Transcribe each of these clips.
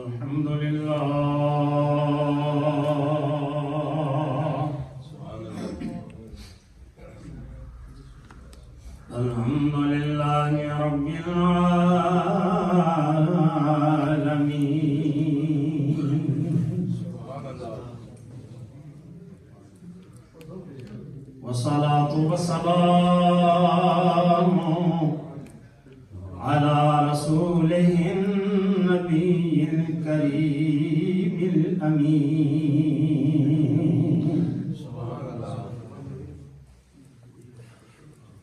الحمد لله الحمد لله رب العالمين والصلاة والسلام على رسوله النبي الكريم الأمين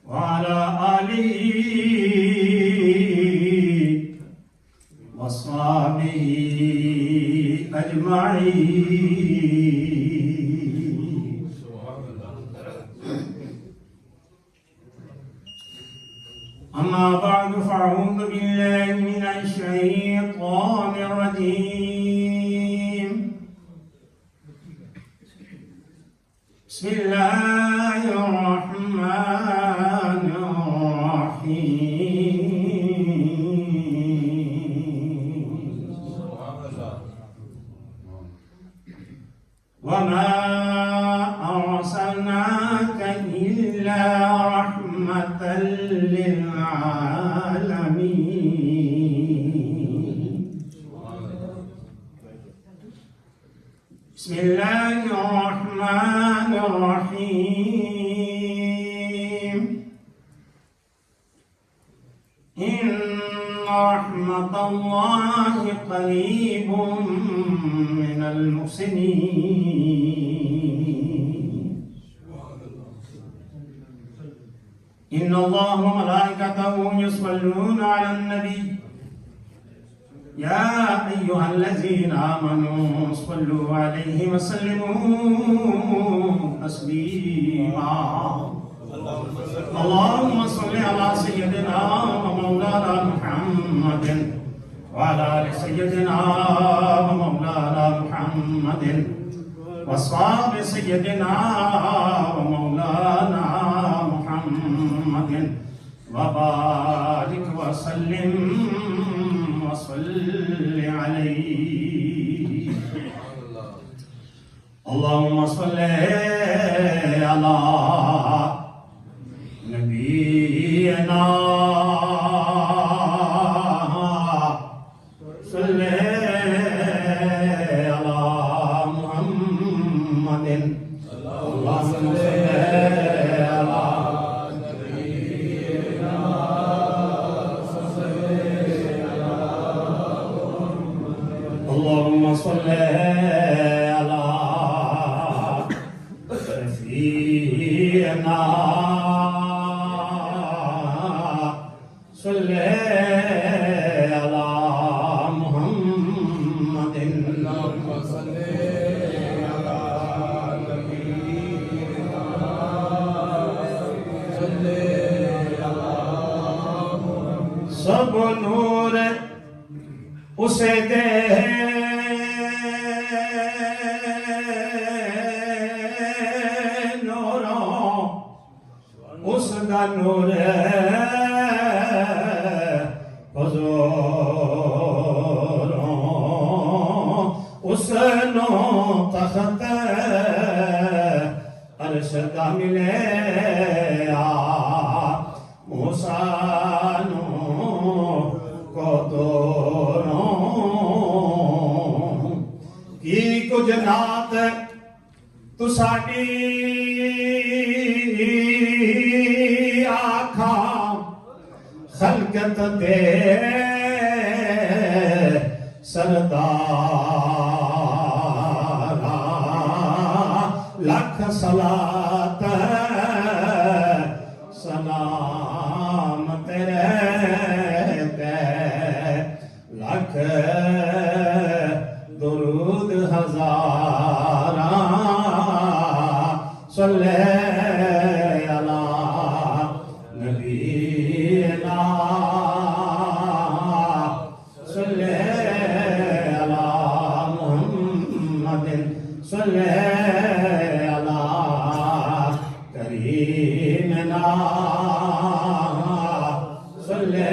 وعلى آله وصحبه أجمعين. أما بعد فأعوذ بالله من الشيطان الرجيم. بسم الله الرحمن الرحيم. وما أرسلناك إلا رحمة للعالمين. بسم الله الرحمن الرحيم. إن رحمة الله قريب من المحسنين. إن الله وملائكته يصلون على النبي يا أيها الذين آمنوا صلوا عليه وسلموا تسليما. اللهم صل على سيدنا ومولانا محمد وعلى آل سيدنا ومولانا محمد وأصحاب سيدنا ومولانا محمد وبارك وسلم وصل عليه. اللهم صل على نبينا صل على محمد. اللهم صل اللهم صل على شفيعنا صل على محمد. اللهم صل على نبينا صل على محمد. سب نور اسے دے اس دا نور حضوروں اس نو تخت عرش دا ملے موسیٰ نو کو دوروں کی کچھ نات تو ساڑی آکھاں خلقت دے سردارا لاکھ صلاۃ سلام تیرے تے لاکھ درود ہزاراں صلی علی نبینا صلی علی محمد صلی علی کریمنا صلی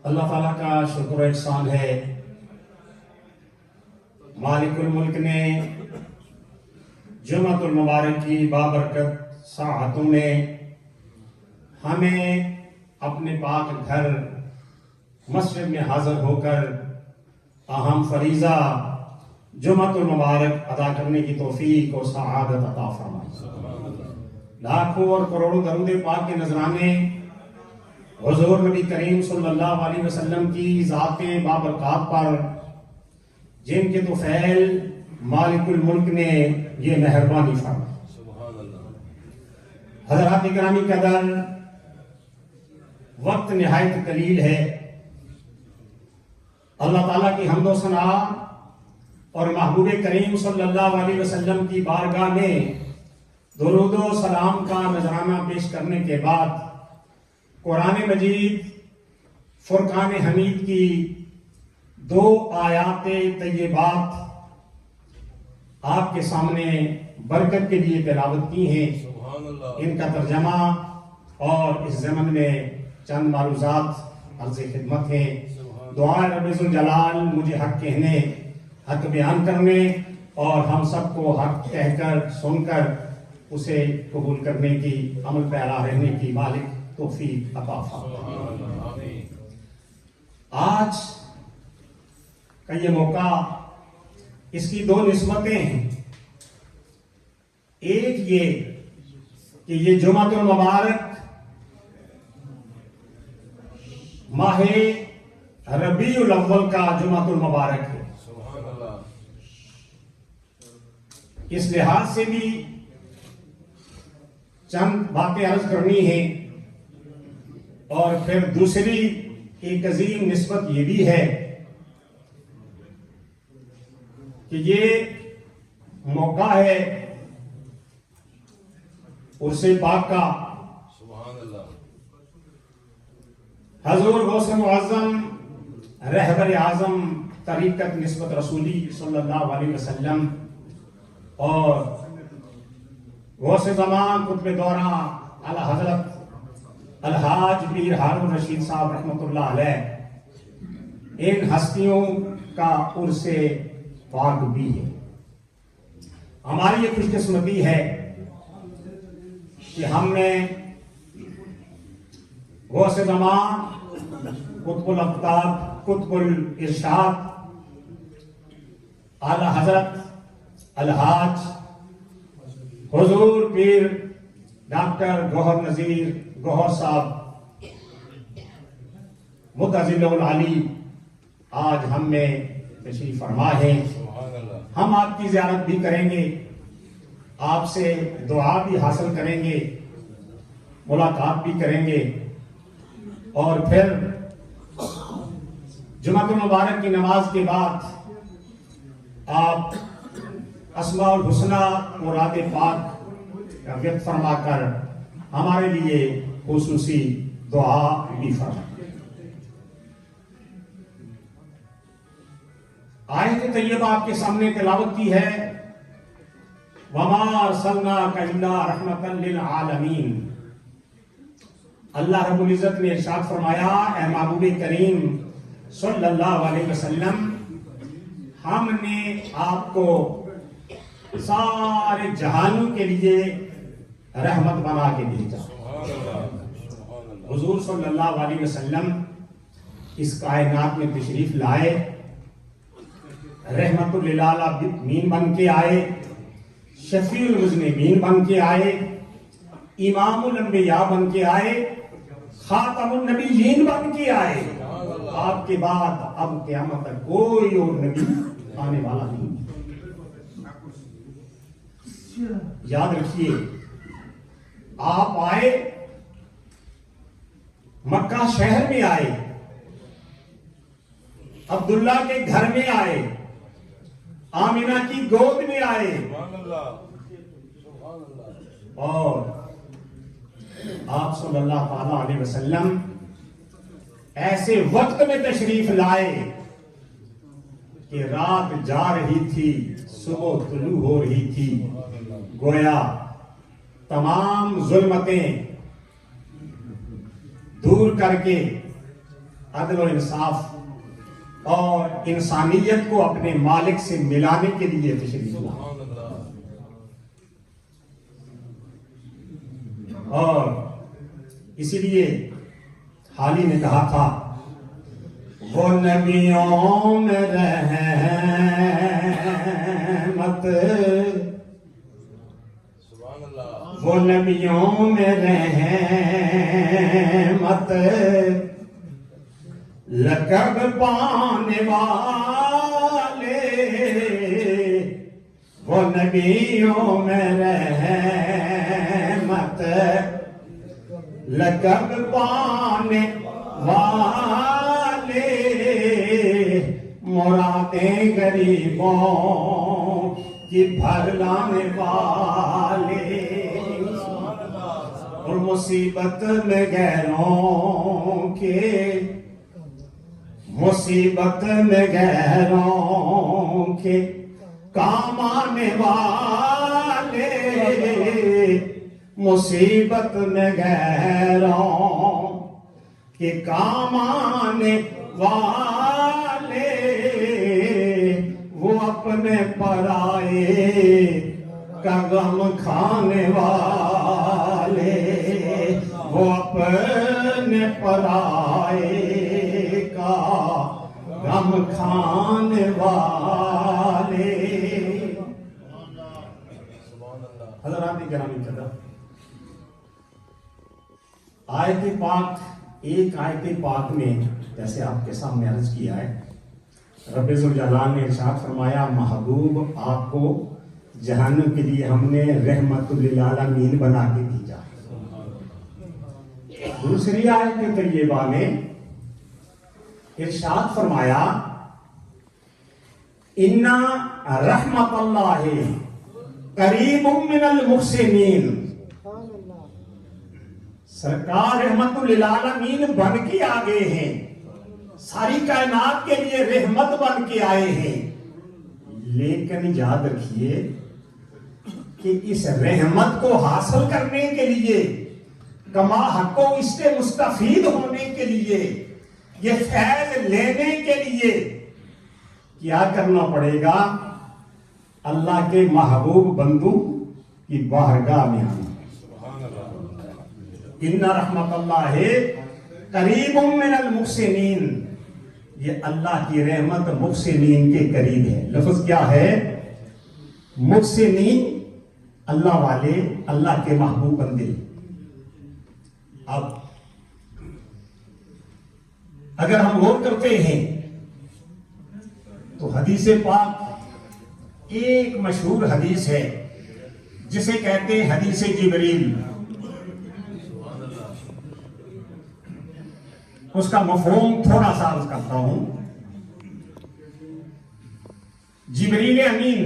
اللہ تعالیٰ کا شکر و احسان ہے، مالک الملک نے جمعۃ المبارک کی بابرکت ساعتوں میں ہمیں اپنے پاک گھر مسجد میں حاضر ہو کر اہم فریضہ جمعۃ المبارک ادا کرنے کی توفیق و سعادت عطا فرمائے۔ لاکھوں اور کروڑوں درود پاک کے نذرانے حضور نبی کریم صلی اللہ علیہ وسلم کی ذات بابرکات پر، جن کے طفیل مالک الملک نے یہ مہربانی فرمائی۔ حضرات گرامی قدر، وقت نہایت قلیل ہے۔ اللہ تعالیٰ کی حمد و ثنا اور محبوب کریم صلی اللہ علیہ وسلم کی بارگاہ میں درود و سلام کا نذرانہ پیش کرنے کے بعد قرآن مجید فرقان حمید کی 2 آیات طیبات آپ کے سامنے برکت کے لیے تلاوت کی ہیں۔ ان کا ترجمہ اور اس ضمن میں چند معروضات عرض خدمت ہیں۔ دعا رب ذوالجلال مجھے حق کہنے، حق بیان کرنے اور ہم سب کو حق کہہ کر سن کر اسے قبول کرنے کی، عمل پیرا رہنے کی مالک توفیق عطا فرمائے۔ آج کا یہ موقع، اس کی 2 نسبتیں ہیں۔ ایک یہ کہ یہ جمعۃ المبارک ماہ ربیع الاول کا جمعۃ المبارک ہے۔ اس لحاظ سے بھی چند باتیں عرض کرنی ہیں، اور پھر دوسری ایک عظیم نسبت یہ بھی ہے کہ یہ موقع ہے عرس پاک کا۔ حضور غوث معظم رہبر اعظم طریقت نسبت رسولی صلی اللہ علیہ وسلم اور غوث زمان قطب دورہ اعلی حضرت الحاج پیر ہارون رشید صاحب رحمۃ اللہ علیہ، ان ہستیوں کا عرس پاک بھی ہے۔ ہماری یہ خوش قسمتی ہے کہ ہم نے غوث زمان قطب الاقطاب قطب الارشاد اعلی حضرت الحاج حضور پیر ڈاکٹر گوہر نذیر گوہر صاحب متعزل العلی آج ہم میں تشریف فرما ہے۔ ہم آپ کی زیارت بھی کریں گے، آپ سے دعا بھی حاصل کریں گے، ملاقات بھی کریں گے، اور پھر جمعۃ المبارک کی نماز کے بعد آپ اسماء الحسنی مراد پاک کا ورد فرما کر ہمارے لیے خصوصی دعا بھی فرمائیں۔ آیت طیبہ آپ کے سامنے تلاوت کی ہے، وَمَا أَرْسَلْنَاكَ إِلَّا رَحْمَةً لِلْعَالَمِينَ۔ اللہ رب العزت نے ارشاد فرمایا، اے محبوب کریم صلی اللہ علیہ وسلم، ہم نے آپ کو سارے جہانوں کے لیے رحمت بنا کے بھیجا۔ حضور صلی اللہ علیہ وسلم اس کائنات میں تشریف لائے، رحمت للعالمین بن کے آئے، شفیع المذنبین بن کے آئے، امام الانبیاء بن کے آئے، خاتم النبیین بن کے آئے۔ آپ کے بعد اب قیامت تک کوئی اور نبی آنے والا نہیں۔ یاد رکھیے، آپ آئے، مکہ شہر میں آئے، عبداللہ کے گھر میں آئے، آمینہ کی گود میں آئے، اور آپ صلی اللہ تعالی علیہ وسلم ایسے وقت میں تشریف لائے کہ رات جا رہی تھی، صبح طلوع ہو رہی تھی۔ گویا تمام ظلمتیں دور کر کے عدل و انصاف اور انسانیت کو اپنے مالک سے ملانے کے لیے تشریف لایا. اور اسی لیے حالی نے کہا تھا وہ نبیوں میں رحمت، وہ نبیوں میں رحمت، لقب پانے والے، وہ نبیوں میں رحمت، لقب پانے والے، مرادیں غریبوں کی بھر لانے والے، اور مصیبت میں غیروں کے، مصیبت میں غیروں کے کام آنے والے، مصیبت میں غیروں کے کام آنے والے، وہ اپنے پرائے کا غم کھانے والے، وہ اپنے پرائے کا غم کھانے والے. حضرات گرامی قدر، آیت پاک، ایک آیت پاک میں جیسے آپ کے سامنے عرض کیا ہے، رب ذوالجلال نے ارشاد فرمایا محبوب آپ کو جہنم کے لیے ہم نے رحمت للعالمین بنا کے بھیجا. دوسری آیت طیبہ میں ارشاد فرمایا اِنَّ رحمت اللہ قریب من المحسنین. سرکار رحمت للعالمین بن کے آگے ہیں، ساری کائنات کے لیے رحمت بن کے آئے ہیں، لیکن یاد رکھیے کہ اس رحمت کو حاصل کرنے کے لیے، کما حق کو اس سے مستفید ہونے کے لیے، یہ فیض لینے کے لیے کیا کرنا پڑے گا؟ اللہ کے محبوب بندو کی بارگاہ میں آنا. ان رحمت اللہ قریب من المحسنین، یہ اللہ کی رحمت محسنین کے قریب ہے. لفظ کیا ہے؟ محسنین، اللہ والے، اللہ کے محبوب بندے. اب اگر ہم غور کرتے ہیں تو حدیث پاک ایک مشہور حدیث ہے جسے کہتے ہیں حدیث جبریل. اس کا مفہوم تھوڑا سا عرض کرتا ہوں. جبریل امین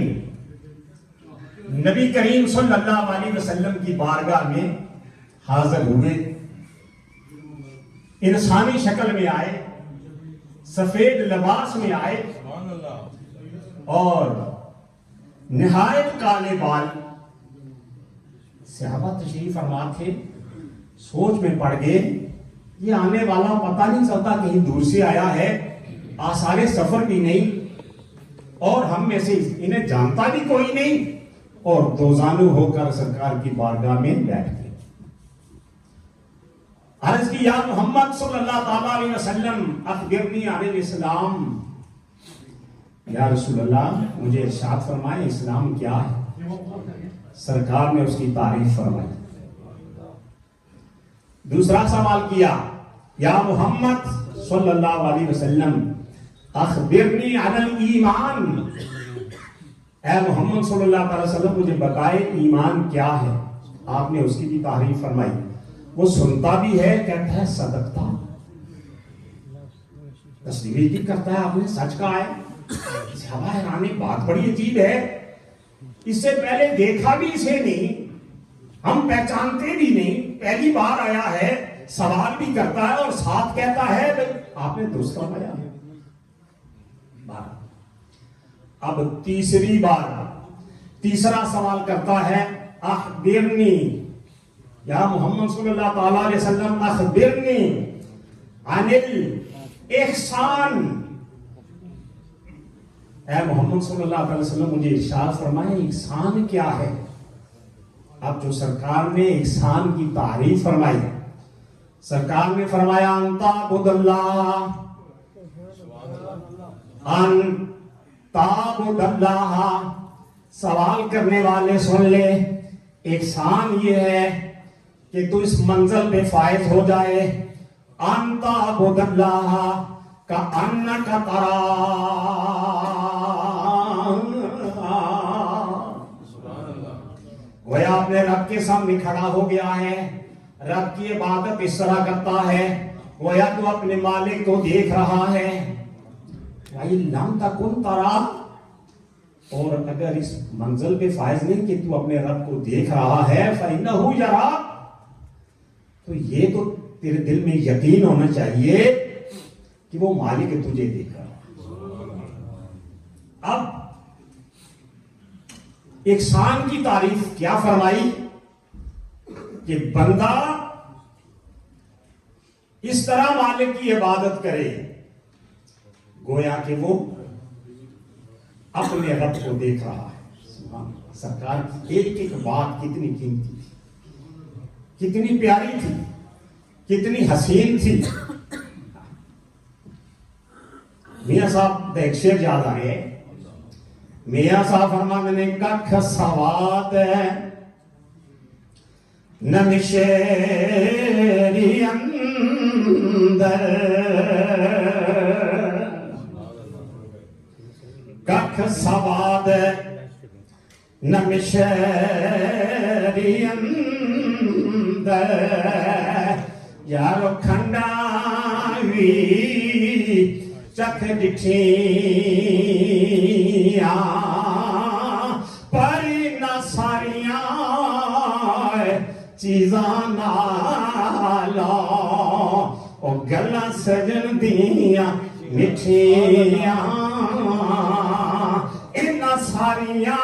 نبی کریم صلی اللہ علیہ وسلم کی بارگاہ میں حاضر ہوئے، انسانی شکل میں آئے، سفید لباس میں آئے اور نہایت کالے بال. صحابہ تشریف فرما تھے، سوچ میں پڑ گئے یہ آنے والا پتہ نہیں چلتا کہیں دور سے آیا ہے، آثار سفر بھی نہیں، اور ہم میں سے انہیں جانتا بھی کوئی نہیں، اور دوزانو ہو کر سرکار کی بارگاہ میں بیٹھ گئے. عرض کی یا محمد صلی اللہ تعالی علیہ وسلم اخبرنی عن الاسلام. یا رسول اللہ مجھے ارشاد فرمائے اسلام کیا ہے؟ سرکار نے اس کی تعریف فرمائی. دوسرا سوال کیا یا محمد صلی اللہ علیہ وسلم اخبرنی عن الایمان. اے محمد صلی اللہ علیہ وسلم مجھے بتائے ایمان کیا ہے؟ آپ نے اس کی بھی تعریف فرمائی. وہ سنتا بھی ہے، کہتا ہے صدقتا، تصدیق بھی کرتا ہے آپ نے سچ کہا ہے. صحابہ حیران، بات بڑی عجیب ہے، اس سے پہلے دیکھا بھی اسے نہیں، ہم پہچانتے بھی نہیں، پہلی بار آیا ہے، سوال بھی کرتا ہے اور ساتھ کہتا ہے آپ نے درست فرمایا. اب تیسری بار تیسرا سوال کرتا ہے اخبرنی یا محمد صلی اللہ تعالی علیہ وسلم اخبرنی عن احسان. اے محمد صلی اللہ علیہ وسلم مجھے ارشاد فرمائیں احسان کیا ہے. اب جو سرکار نے احسان کی تعریف فرمائی، سرکار نے فرمایا ان تعبد اللہ، ان تعبد اللہ. سوال کرنے والے سن لے، احسان یہ ہے کہ تو اس منزل پہ فائز ہو جائے. ان تعبد اللہ کأنک تراہ، گویا اپنے رب کے سامنے کھڑا ہو گیا ہے، رب کی عبادت اس طرح کرتا ہے گویا تو اپنے مالک کو دیکھ رہا ہے. وَإِن لَمْ تَكُنْ تَرَاهُ، اور اگر اس منزل پہ فائز نہیں کہ تو اپنے رب کو دیکھ رہا ہے فَإِنَّهُ يَرَاكَ، تو یہ تو تیرے دل میں یقین ہونا چاہیے کہ وہ مالک تجھے دیکھ رہا ہے. اب احسان کی تعریف کیا فرمائی کہ بندہ اس طرح مالک کی عبادت کرے گویا کہ وہ اپنے رب کو دیکھ رہا ہے. سرکار کی ایک ایک بات کتنی قیمتی تھی، کتنی پیاری تھی، کتنی حسین تھی. میاں صاحب ایک شعر یاد آ گئے. میاں صاحب فرماتے نے ککھ سواد نمشیری اندر، ککھ سواد نمشیری اندر، یارو کھنڈاوی چکھ ڈٹھیاں پر نہ ساریاں چیزاں نالا، او گلاں سجن دیاں مٹھیاں انہاں ساریاں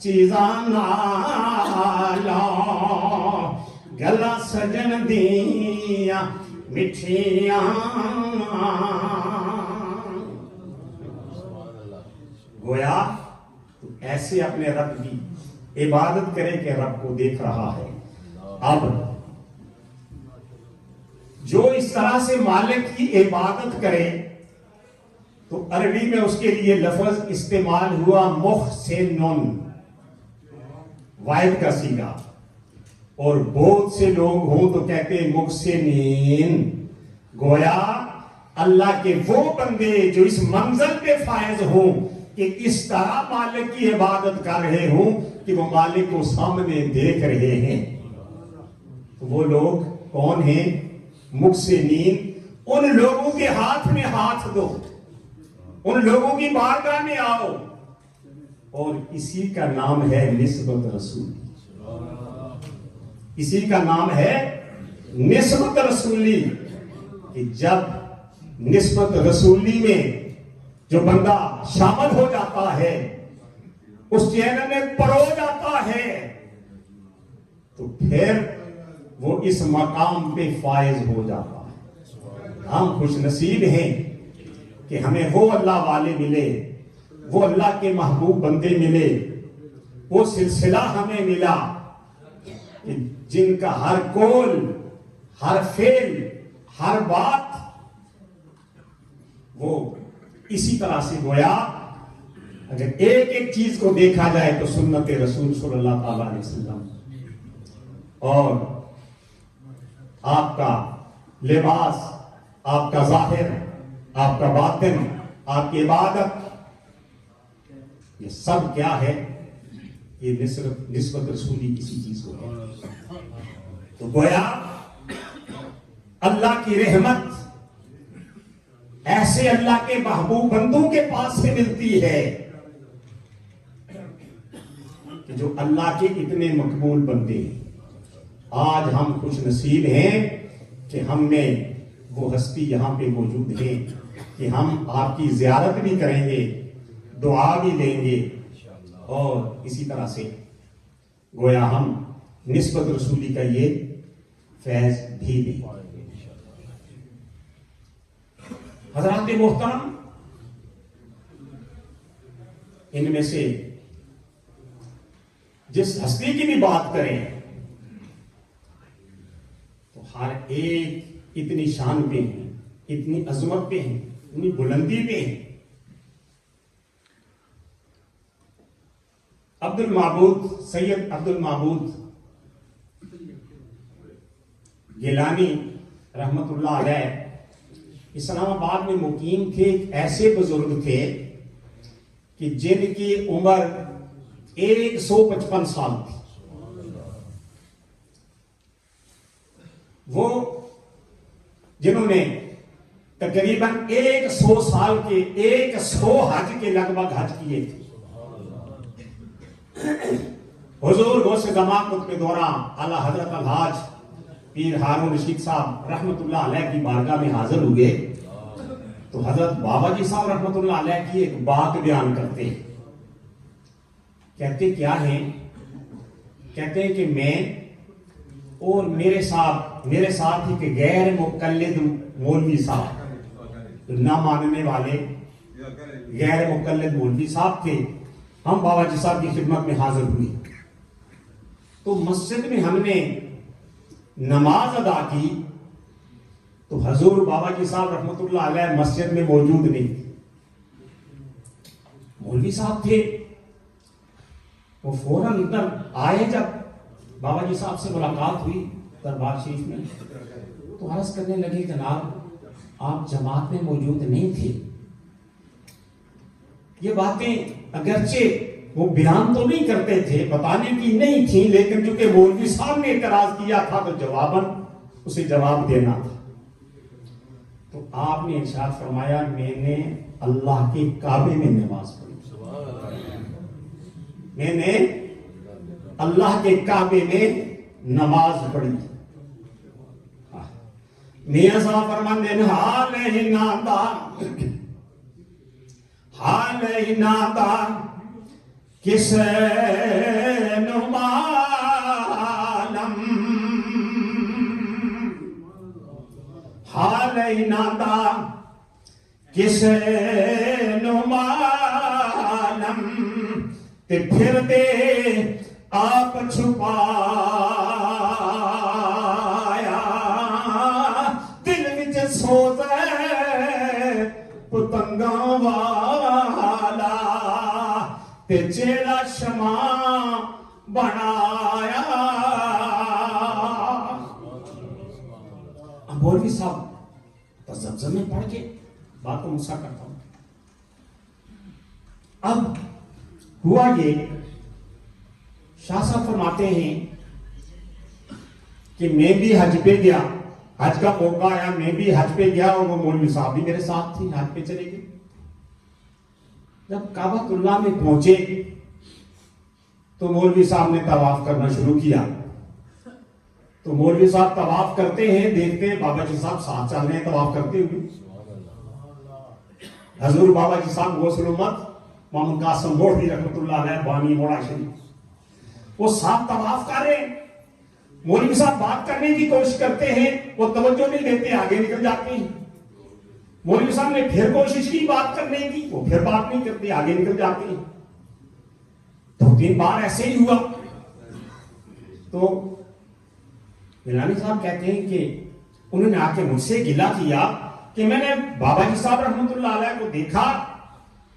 چیزاں نالا، گلاں سجن دیاں مٹھیاں. گویا تو ایسے اپنے رب کی عبادت کرے کہ رب کو دیکھ رہا ہے. اب جو اس طرح سے مالک کی عبادت کرے تو عربی میں اس کے لیے لفظ استعمال ہوا محسنن، واحد کا صیغہ، اور بہت سے لوگ ہوں تو کہتے ہیں محسنین. گویا اللہ کے وہ بندے جو اس منزل پہ فائز ہوں کہ اس طرح مالک کی عبادت کر رہے ہوں کہ وہ مالک کو سامنے دیکھ رہے ہیں. تو وہ لوگ کون ہیں؟ محسنین. ان لوگوں کے ہاتھ میں ہاتھ دو، ان لوگوں کی بارگاہ میں آؤ، اور اسی کا نام ہے نسبت رسولی. اسی کا نام ہے نسبت رسولی. کہ جب نسبت رسولی میں جو بندہ شامل ہو جاتا ہے، اس چینل میں پرو جاتا ہے، تو پھر وہ اس مقام پہ فائز ہو جاتا ہے. ہم خوش نصیب ہیں کہ ہمیں وہ اللہ والے ملے، وہ اللہ کے محبوب بندے ملے، وہ سلسلہ ہمیں ملا جن کا ہر قول، ہر فعل، ہر بات وہ اسی طرح سے گویا اگر ایک ایک چیز کو دیکھا جائے تو سنت رسول صلی اللہ تعالیٰ علیہ وسلم، اور آپ کا لباس، آپ کا ظاہر، آپ کا باطن، آپ کی عبادت، یہ سب کیا ہے؟ یہ نسبت رسولی کسی چیز کو ہے. تو گویا اللہ کی رحمت ایسے اللہ کے محبوب بندوں کے پاس سے ملتی ہے کہ جو اللہ کے اتنے مقبول بندے ہیں. آج ہم خوش نصیب ہیں کہ ہم میں وہ ہستی یہاں پہ موجود ہے کہ ہم آپ کی زیارت بھی کریں گے، دعا بھی لیں گے، اور اسی طرح سے گویا ہم نسبت رسولی کا یہ فیض بھی دیں. حضرات محترم، ان میں سے جس ہستی کی بھی بات کریں تو ہر ایک اتنی شان پہ ہیں، اتنی عظمت پہ ہیں، اتنی بلندی پہ ہیں. عبد المعبود، سید عبد المعبود گیلانی رحمت اللہ علیہ اسلام آباد میں مقیم تھے. ایک ایسے بزرگ تھے کہ جن کی عمر 155 سال تھی. وہ جنہوں نے تقریباً 100 سال کے 100 حج کے لگ بھگ حج کیے تھے. حضور غوث دماغ قطب دوران اعلیٰ حضرت الحاج پیر ہارون رشید صاحب رحمت اللہ علیہ کی بارگاہ میں حاضر ہوئے تو حضرت بابا جی صاحب رحمت اللہ علیہ کی ایک بات بیان کرتے ہیں. کہتے کیا ہیں؟ کہتے ہیں کہ میں اور میرے ساتھ ایک غیر مقلد مولوی صاحب، نہ ماننے والے غیر مقلد مولوی صاحب تھے. ہم بابا جی صاحب کی خدمت میں حاضر ہوئے تو مسجد میں ہم نے نماز ادا کی تو حضور بابا جی صاحب رحمت اللہ علیہ مسجد میں موجود نہیں تھے. مولوی صاحب تھے، وہ فوراً اندر آئے. جب بابا جی صاحب سے ملاقات ہوئی دربار شریف میں تو عرض کرنے لگے جناب آپ جماعت میں موجود نہیں تھے. یہ باتیں اگرچہ وہ بیان تو نہیں کرتے تھے، بتانے کی نہیں تھی، لیکن چونکہ مولوی صاحب نے اعتراض کیا تھا تو جواباً اسے جواب دینا تھا. تو آپ نے ارشاد فرمایا میں نے اللہ کے کعبے میں نماز پڑھی، میں نے اللہ کے کعبے میں نماز پڑھی. میاں صاحب فرماندے ہیں حال ہی نادا کس نمالم، حال ہی نادا کس نمالم، تے پھر دے آپ چھپایا دل وچ سوزے پتنگاں والا تے جیڑا شمع بنایا. مولوی صاحب تزمزم میں پڑھ کے بات کو مسا کرتا ہوں. اب ہوا یہ شاہ صاحب فرماتے ہیں کہ میں بھی حج پہ گیا، حج کا موقع آیا، میں بھی حج پہ گیا اور وہ مولوی صاحب بھی میرے ساتھ تھی، حج پہ چلے گئے. جب کعبۃ اللہ میں پہنچے تو مولوی صاحب نے طواف کرنا شروع کیا. تو مولوی صاحب طواف کرتے ہیں، دیکھتے ہیں بابا جی صاحب ساتھ چل رہے ہیں طواف کرتے ہوئے. حضور بابا جی صاحب غوث الامت محمد قاسم بوڑھی رحمت اللہ علیہ بانی موڑا شریف وہ ساتھ طواف کر رہے ہیں. مولوی صاحب بات کرنے کی کوشش کرتے ہیں، وہ توجہ نہیں دیتے، آگے نکل جاتے ہیں. مولوی صاحب نے پھر کوشش کی بات کرنے کی، وہ پھر بات نہیں کرتے، آگے نکل جاتے ہیں. 2-3 بار ایسے ہی ہوا. تو گیلانی صاحب کہتے ہیں کہ انہوں نے آ کے مجھ سے گلہ کیا کہ میں نے بابا جی صاحب رحمت اللہ علیہ کو دیکھا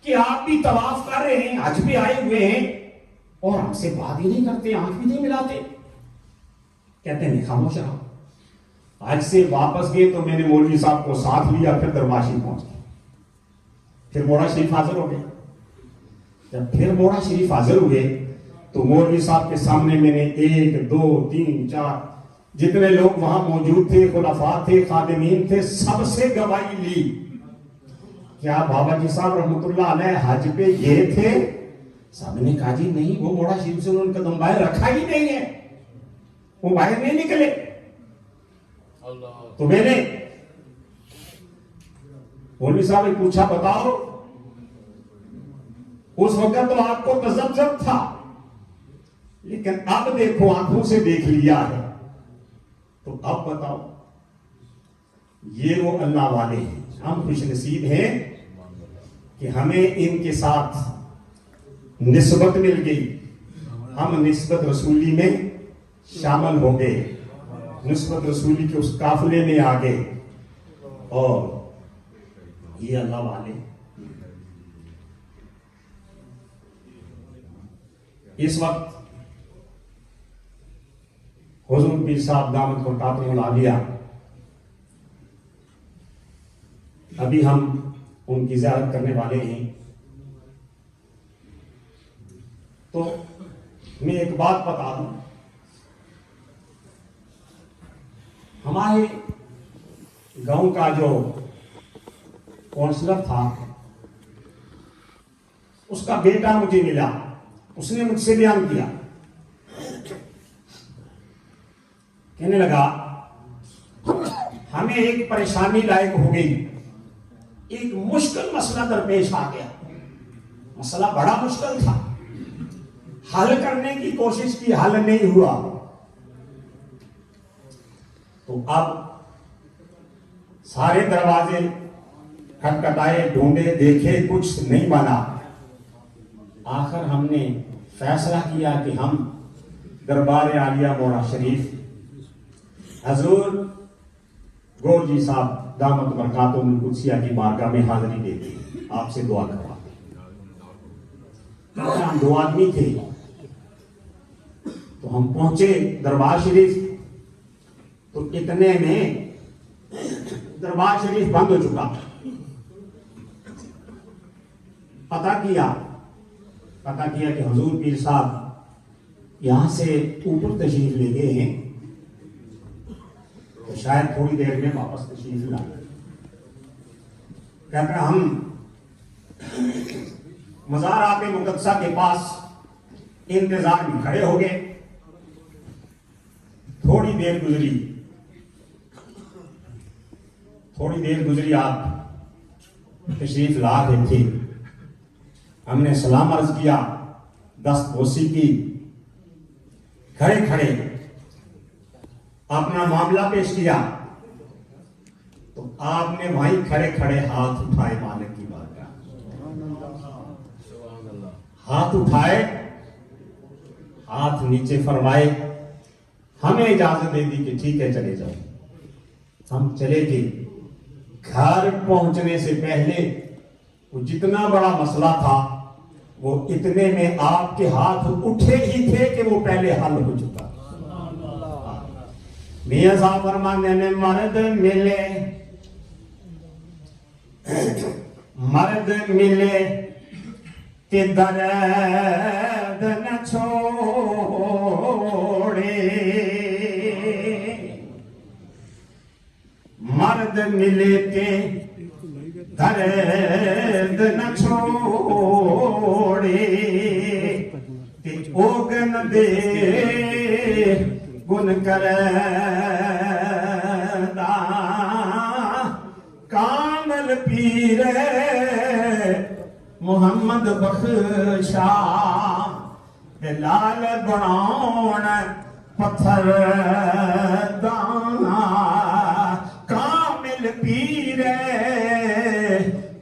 کہ آپ بھی طواف کر رہے ہیں، حج پہ آئے ہوئے ہیں اور ہم سے بات ہی نہیں کرتے، آنکھ بھی نہیں ملاتے. کہتے ہیں خاموش رہا. حج سے واپس گئے تو میں نے مولوی صاحب کو ساتھ لیا، پھر دربار شریف پہنچ گئے، پھر موڑا شریف حاضر ہو گئے. جب پھر موڑا شریف حاضر ہوئے تو مولوی صاحب کے سامنے میں نے 1 2 3 4 جتنے لوگ وہاں موجود تھے، خلفاء تھے، خادمین تھے، سب سے گواہی لی. کیا بابا جی صاحب رحمت اللہ علیہ حج پہ گئے تھے؟ سب نے کہا جی نہیں، وہ موڑا شریف سے انہوں نے قدم باہر رکھا ہی نہیں ہے، وہ باہر نہیں نکلے. تو میں نے مولوی صاحب نے پوچھا بتاؤ اس وقت تو آپ کو تذبذب تھا، لیکن اب دیکھو آنکھوں سے دیکھ لیا ہے، تو اب بتاؤ. یہ وہ اللہ والے ہیں ہم خوش نصیب ہیں کہ ہمیں ان کے ساتھ نسبت مل گئی. ہم نسبت رسولی میں شامل ہو گئے, نسبت رسولی کے اس قافلے میں آ گئے. اور یہ اللہ والے اس وقت حضور پیر صاحب دامت برکاتہ العالیہ, ابھی ہم ان کی زیارت کرنے والے ہیں. تو میں ایک بات بتا دوں, ہمارے گاؤں کا جو کونسلر تھا اس کا بیٹا مجھے ملا, اس نے مجھ سے بیان کیا, کہنے لگا ہمیں ایک پریشانی لائق ہو گئی, ایک مشکل مسئلہ درپیش آ گیا. مسئلہ بڑا مشکل تھا, حل کرنے کی کوشش کی, حل نہیں ہوا. تو اب سارے دروازے کھٹکھٹائے, ڈھونڈے, دیکھے, کچھ نہیں بنا. آخر ہم نے فیصلہ کیا کہ ہم دربار عالیہ موڑا شریف حضور گور جی صاحب دامت برکاتہ القدسیہ کی بارگاہ میں حاضری دیتے ہیں, آپ سے دعا کرواتے ہیں. ہم 2 آدمی تھے تو ہم پہنچے دربار شریف. تو اتنے میں دربار شریف بند ہو چکا. پتہ کیا کہ حضور پیر صاحب یہاں سے اوپر تشریف لے گئے ہیں, تو شاید تھوڑی دیر میں واپس تشریف لائیں. کہتے ہیں ہم مزارات مقدسہ کے پاس انتظار میں کھڑے ہو گئے. تھوڑی دیر گزری آپ تشریف لا رہے تھے. ہم نے سلام عرض کیا, دست بوسی کی, کھڑے کھڑے اپنا معاملہ پیش کیا. تو آپ نے وہیں کھڑے کھڑے ہاتھ اٹھائے, مالک کی بارگاہ ہاتھ اٹھائے, ہاتھ نیچے فرمائے, ہمیں اجازت دے دی کہ ٹھیک ہے چلے جاؤ. ہم چلے گئے. گھر پہنچنے سے پہلے وہ جتنا بڑا مسئلہ تھا وہ اتنے میں آپ کے ہاتھ اٹھے ہی تھے کہ وہ پہلے حل ہو چکا. میاں صاحب فرماتے ہیں مرد ملے کہ درد نہ چھوڑے, مرد ملے کہ درد نہ چھوڑے, کہ اوگن دے گن کردہ کامل پیر محمد بخشا, لال بناؤن پتھر دانا, کامل پیر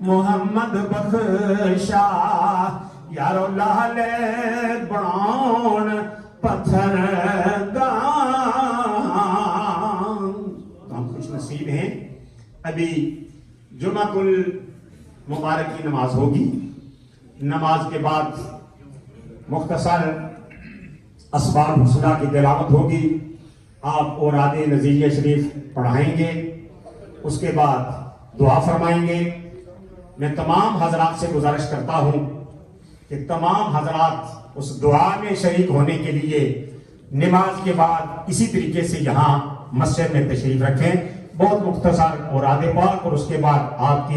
محمد بخشا, یارو لال بناؤن پتھر دان. ہم خوش نصیب ہیں. ابھی جمعہ المبارک کی نماز ہوگی. نماز کے بعد مختصر اسباب حسنہ کی تلاوت ہوگی. آپ اوراد نزیلیہ شریف پڑھائیں گے, اس کے بعد دعا فرمائیں گے. میں تمام حضرات سے گزارش کرتا ہوں کہ تمام حضرات اس دعا میں شریک ہونے کے لیے نماز کے بعد اسی طریقے سے یہاں مسجد میں تشریف رکھیں. بہت مختصر اوراد پاک اور اس کے بعد آپ کی